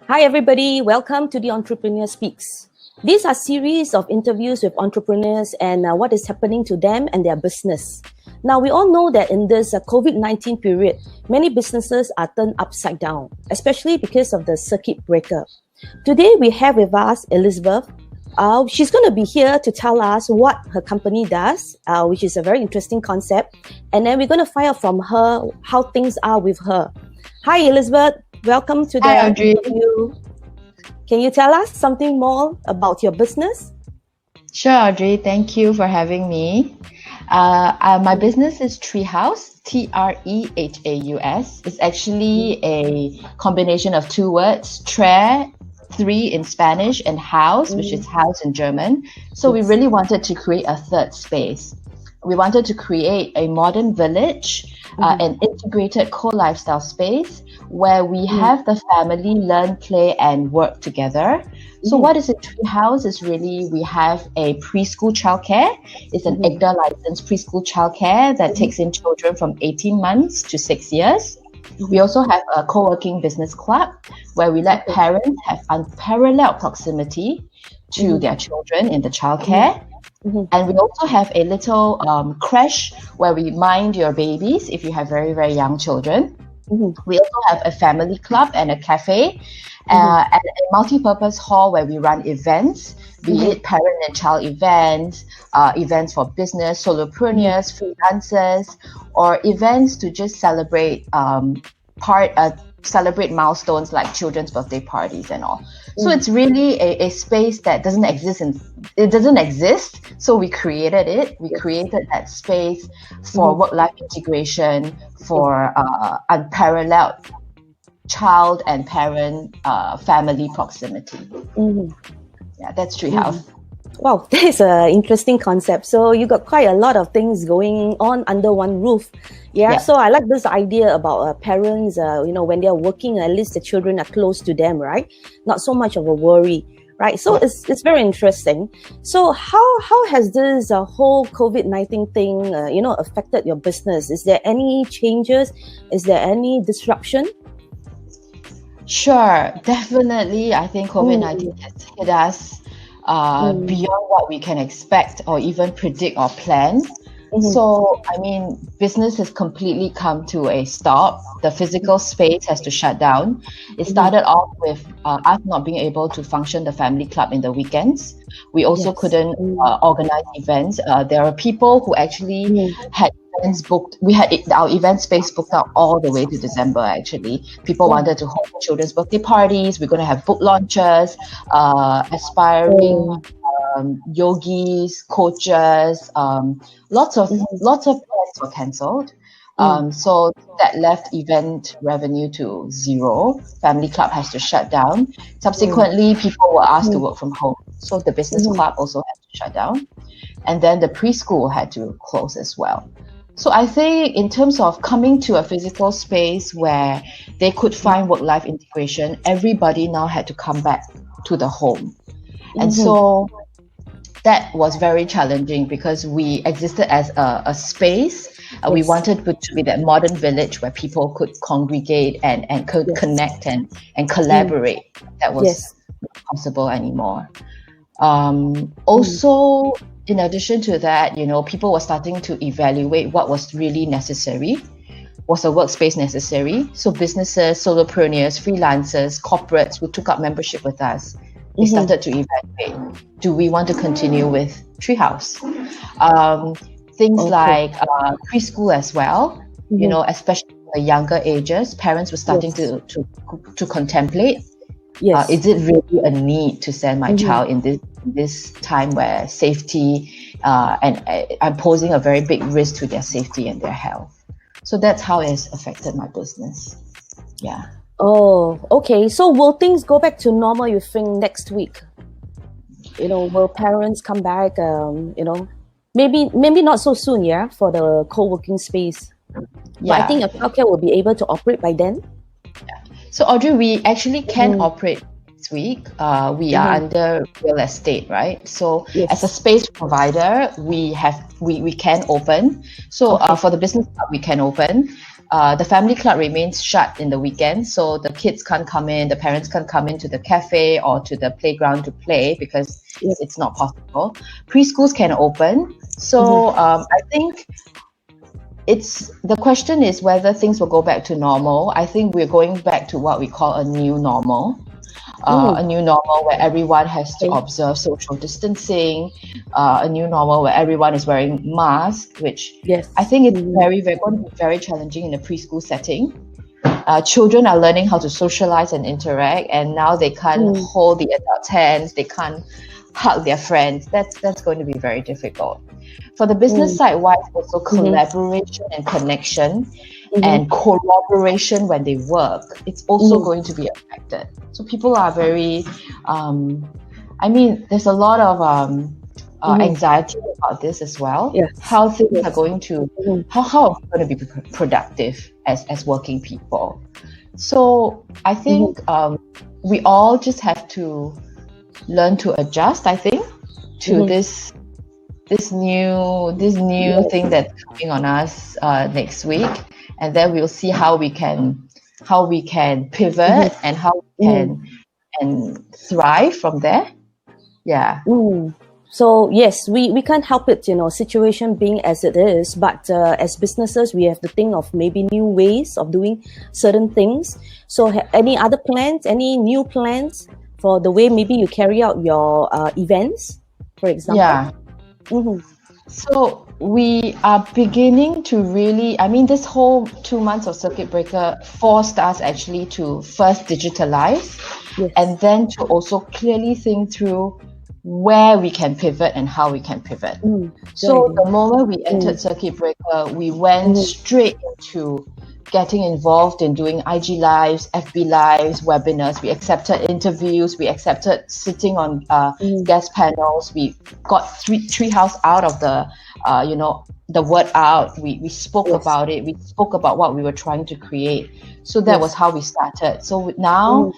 Hi everybody, welcome to the Entrepreneur Speaks. These are series of interviews with entrepreneurs and what is happening to them and their business. Now, we all know that in this COVID-19 period, many businesses are turned upside down, especially because of the circuit breaker. Today, we have with us Elizabeth. She's going to be here to tell us what her company does, which is a very interesting concept. And then we're going to find out from her how things are with her. Hi, Elizabeth. Welcome to the interview. Can you tell us something more about your business? Sure, Audrey. Thank you for having me. My business is Treehouse, Trehaus. It's actually a combination of two words, tre, three in Spanish, and house, which is house in German. So we really wanted to create a third space. We wanted to create a modern village, an integrated co-lifestyle space where we have the family learn, play, and work together. So what is a Treehouse is really, we have a preschool childcare. It's an IGDA licensed preschool childcare that takes in children from 18 months to 6 years. We also have a co-working business club where we let parents have unparalleled proximity to their children in the childcare. And we also have a little creche where we mind your babies if you have very, very young children. We also have a family club and a cafe and a multi-purpose hall where we run events, be it parent and child events, events for business, solopreneurs, freelancers, or events to just celebrate celebrate milestones like children's birthday parties and all. So it's really a space that doesn't exist. So we created it. We created that space for work-life integration, for unparalleled child and parent family proximity. Yeah, that's Treehouse. Wow, that is an interesting concept. So you got quite a lot of things going on under one roof. Yeah. So I like this idea about parents, when they're working, at least the children are close to them, right? Not so much of a worry, right? So it's very interesting. So how has this whole COVID-19 thing, affected your business? Is there any changes? Is there any disruption? Sure, definitely. I think COVID-19 has hit us beyond what we can expect or even predict or plan. So, business has completely come to a stop. The physical space has to shut down. It started off with us not being able to function the family club in the weekends. We also couldn't organize events. There are people who actually had events booked. We had our event space booked out all the way to December, actually. People wanted to hold children's birthday parties. We're going to have book launches, aspiring yogis, coaches, lots of plans were cancelled. So that left event revenue to zero. Family club has to shut down. Subsequently, people were asked to work from home. So the business club also had to shut down. And then the preschool had to close as well. So I think in terms of coming to a physical space where they could find work-life integration, everybody now had to come back to the home. And so that was very challenging because we existed as a space. We wanted to be that modern village where people could congregate and could connect and collaborate. That was not possible anymore. Also, in addition to that, people were starting to evaluate what was really necessary. Was a workspace necessary? So businesses, solopreneurs, freelancers, corporates who took up membership with us, they started to evaluate, do we want to continue with Treehouse? Things like preschool as well, especially the younger ages, parents were starting to contemplate, is it really a need to send my child in this time where safety and I'm posing a very big risk to their safety and their health? So that's how it's affected my business. Yeah. Oh, okay. So will things go back to normal, you think, next week? Will parents come back, maybe not so soon, for the co-working space. But I think a childcare will be able to operate by then. Yeah. So Audrey, we actually can operate next week. We are under real estate, right? So as a space provider, we can open. So for the business club, we can open. The family club remains shut in the weekend, so the kids can't come in, the parents can't come into the cafe or to the playground to play because it's not possible. Preschools can open. So I think the question is whether things will go back to normal. I think we're going back to what we call a new normal. A new normal where everyone has to observe social distancing, a new normal where everyone is wearing masks, which I think it's very, very going to be very challenging in a preschool setting. Children are learning how to socialize and interact, and now they can't hold the adults' hands, they can't hug their friends. That's going to be very difficult. For the business side, wise, also collaboration and connection and collaboration when they work, it's also going to be affected. So people are very, there's a lot of anxiety about this as well. How things are going to, how are we going to be productive as working people? So I think we all just have to learn to adjust, I think, to this new thing that's coming on us next week, and then we'll see how we can pivot and how we can thrive from there. So yes, we can't help it, situation being as it is, but as businesses, we have to think of maybe new ways of doing certain things. So any other plans, any new plans for the way maybe you carry out your events, for example? So we are beginning to really, this whole 2 months of circuit breaker forced us actually to first digitalize and then to also clearly think through where we can pivot and how we can pivot. So the moment we entered circuit breaker, we went straight into getting involved in doing IG lives, FB lives, webinars. We accepted interviews. We accepted sitting on guest panels. We got Treehouse out of the word out. We spoke about it. We spoke about what we were trying to create. So that was how we started. So now,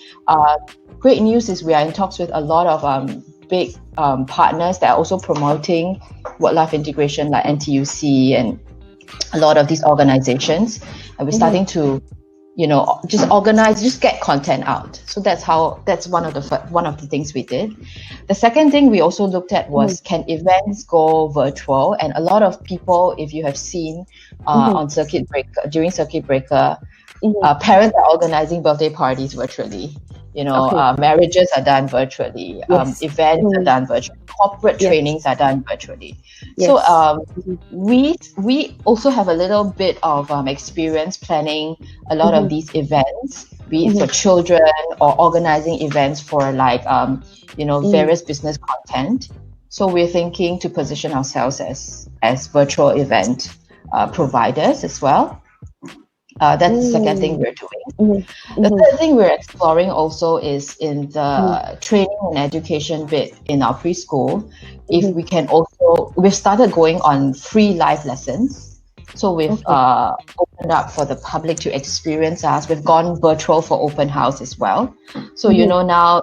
great news is we are in talks with a lot of big partners that are also promoting work-life integration, like NTUC and a lot of these organizations, and we're starting to just organize, just get content out. So that's one of the things we did. The second thing we also looked at was, can events go virtual? And a lot of people, if you have seen on circuit breaker, during circuit breaker, parents are organizing birthday parties virtually. Marriages are done virtually. Events are done virtually. Corporate trainings are done virtually. So we also have a little bit of experience planning a lot of these events, be it for children or organizing events for various business content. So we're thinking to position ourselves as virtual event providers as well. That's the second thing we're doing. The third thing we're exploring also is in the training and education bit in our preschool. If we can also, we've started going on free live lessons. So we've opened up for the public to experience us. We've gone virtual for open house as well. So, now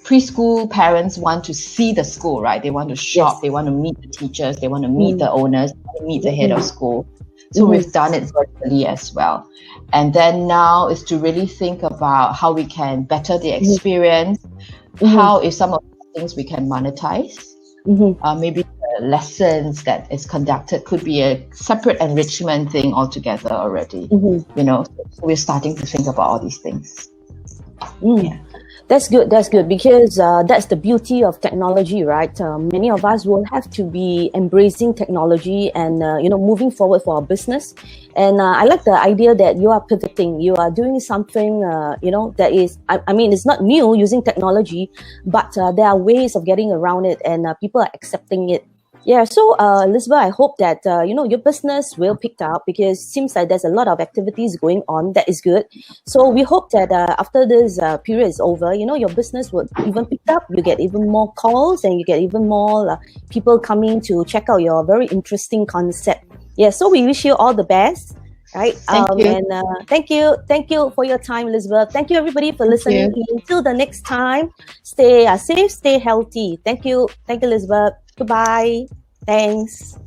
preschool parents want to see the school, right? They want to shop, they want to meet the teachers, they want to meet the owners, they want to meet the head of school. So we've done it virtually as well. And then now is to really think about how we can better the experience, how if some of the things we can monetize, maybe the lessons that is conducted could be a separate enrichment thing altogether already. So we're starting to think about all these things. That's good because that's the beauty of technology, right? Many of us will have to be embracing technology and moving forward for our business. And I like the idea that you are pivoting, you are doing something that is, it's not new using technology, but there are ways of getting around it, and people are accepting it. Yeah, so Elizabeth, I hope that your business will pick up, because it seems like there's a lot of activities going on. That is good. So we hope that after this period is over, your business will even pick up. You get even more calls, and you get even more people coming to check out your very interesting concept. Yeah, so we wish you all the best. Right. Thank you. And thank you for your time, Elizabeth. Thank you, everybody, for listening in. Till the next time, stay safe, stay healthy. Thank you, Elizabeth. Goodbye. Thanks.